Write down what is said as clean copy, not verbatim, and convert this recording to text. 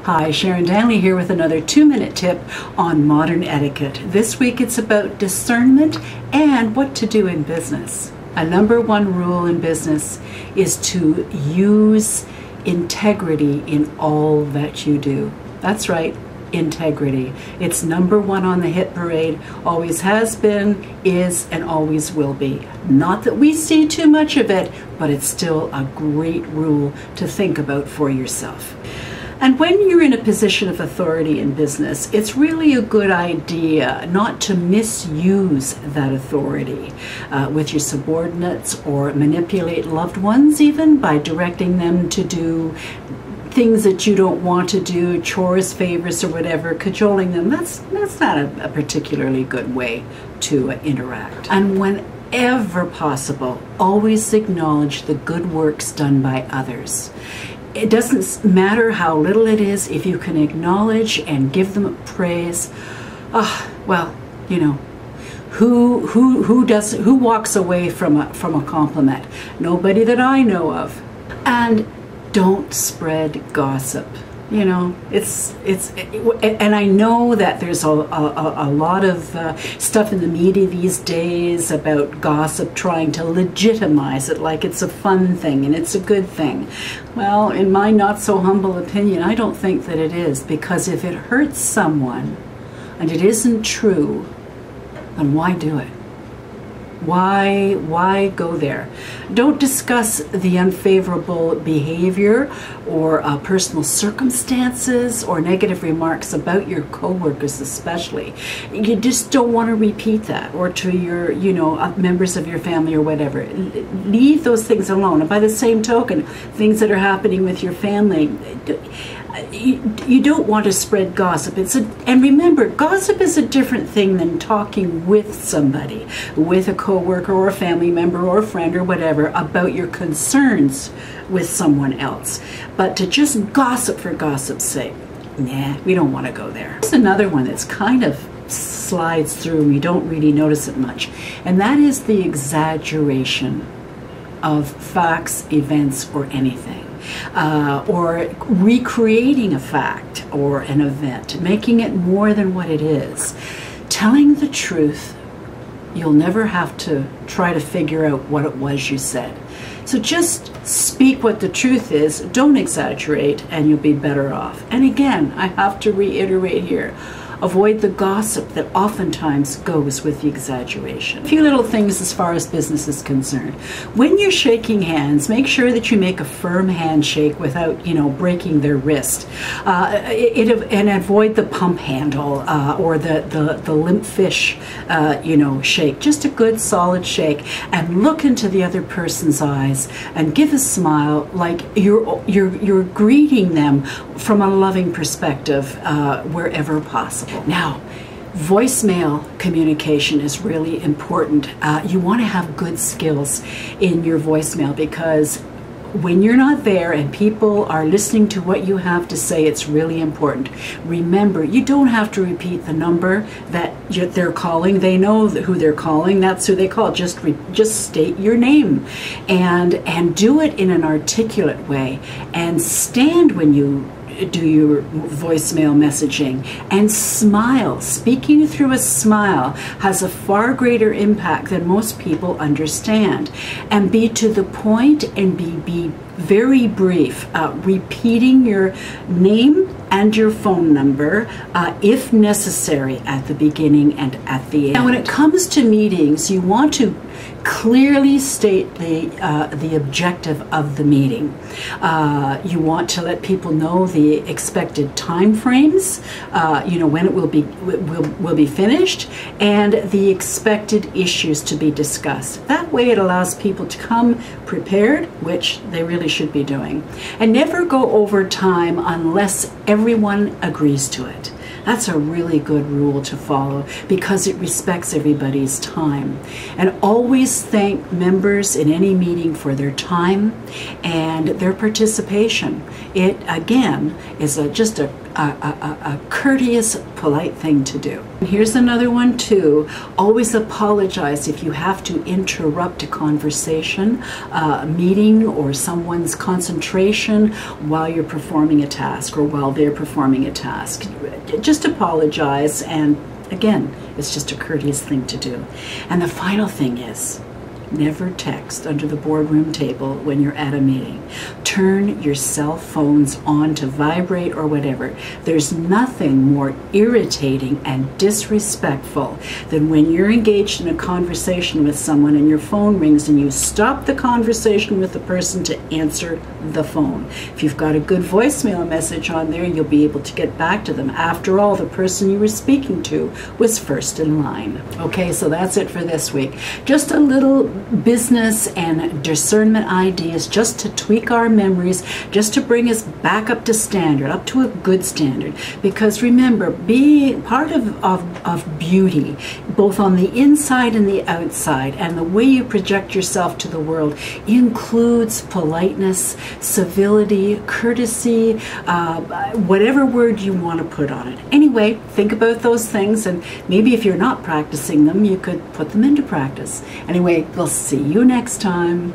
Hi, Sharon Danley here with another 2-minute tip on modern etiquette. This week it's about discernment and what to do in business. A number one rule in business is to use integrity in all that you do. That's right, integrity. It's number one on the hit parade, always has been, is, and always will be. Not that we see too much of it, but it's still a great rule to think about for yourself. And when you're in a position of authority in business, it's really a good idea not to misuse that authority with your subordinates or manipulate loved ones even by directing them to do things that you don't want to do, chores, favors, or whatever, cajoling them. That's not a particularly good way to interact. And whenever possible, always acknowledge the good works done by others. It doesn't matter how little it is, if you can acknowledge and give them praise. Well, you know, who walks away from a compliment? Nobody that I know of. And don't spread gossip. You know, and I know that there's a lot of stuff in the media these days about gossip trying to legitimize it like it's a fun thing and it's a good thing. Well, in my not so humble opinion, I don't think that it is, because if it hurts someone and it isn't true, then why do it? Why go there? Don't discuss the unfavorable behavior or personal circumstances or negative remarks about your coworkers especially. You just don't want to repeat that, or to your, members of your family or whatever. Leave those things alone. And by the same token, things that are happening with your family, you don't want to spread gossip. And remember, gossip is a different thing than talking with somebody, with a coworker or a family member or a friend or whatever, about your concerns with someone else. But to just gossip for gossip's sake, nah, we don't want to go there. There's another one that's kind of slides through and we don't really notice it much, and that is the exaggeration of facts, events, or anything. Or recreating a fact or an event, making it more than what it is. Telling the truth, you'll never have to try to figure out what it was you said. So just speak what the truth is, don't exaggerate, and you'll be better off. And again, I have to reiterate here, avoid the gossip that oftentimes goes with the exaggeration. A few little things as far as business is concerned. When you're shaking hands, make sure that you make a firm handshake without, breaking their wrist. And avoid the pump handle or the limp fish, shake. Just a good solid shake, and look into the other person's eyes and give a smile like you're greeting them from a loving perspective wherever possible. Now, voicemail communication is really important. You want to have good skills in your voicemail, because when you're not there and people are listening to what you have to say, it's really important. Remember, you don't have to repeat the number that they're calling. They know who they're calling. That's who they call. Just state your name and do it in an articulate way, and stand when you do your voicemail messaging, and smile. Speaking through a smile has a far greater impact than most people understand. And be to the point, and be very brief, repeating your name and your phone number if necessary at the beginning and at the end. Now, when it comes to meetings, you want to clearly state the objective of the meeting. You want to let people know the expected time frames, when it will be finished, and the expected issues to be discussed. That way it allows people to come prepared, which they really should be doing. And never go over time unless everyone agrees to it. That's a really good rule to follow, because it respects everybody's time. And always thank members in any meeting for their time and their participation. It, again, is just a a courteous, polite thing to do. And here's another one too. Always apologize if you have to interrupt a conversation, a meeting, or someone's concentration while you're performing a task or while they're performing a task. Just apologize, and again, it's just a courteous thing to do. And the final thing is, never text under the boardroom table when you're at a meeting. Turn your cell phones on to vibrate or whatever. There's nothing more irritating and disrespectful than when you're engaged in a conversation with someone and your phone rings and you stop the conversation with the person to answer the phone. If you've got a good voicemail message on there, you'll be able to get back to them. After all, the person you were speaking to was first in line. Okay, so that's it for this week. Just a little business and discernment ideas just to tweak our memories, just to bring us back up to standard, up to a good standard. Because remember, being part of beauty, both on the inside and the outside, and the way you project yourself to the world, includes politeness, civility, courtesy, whatever word you want to put on it. Anyway, think about those things, and maybe if you're not practicing them, you could put them into practice. Anyway, we'll see you next time.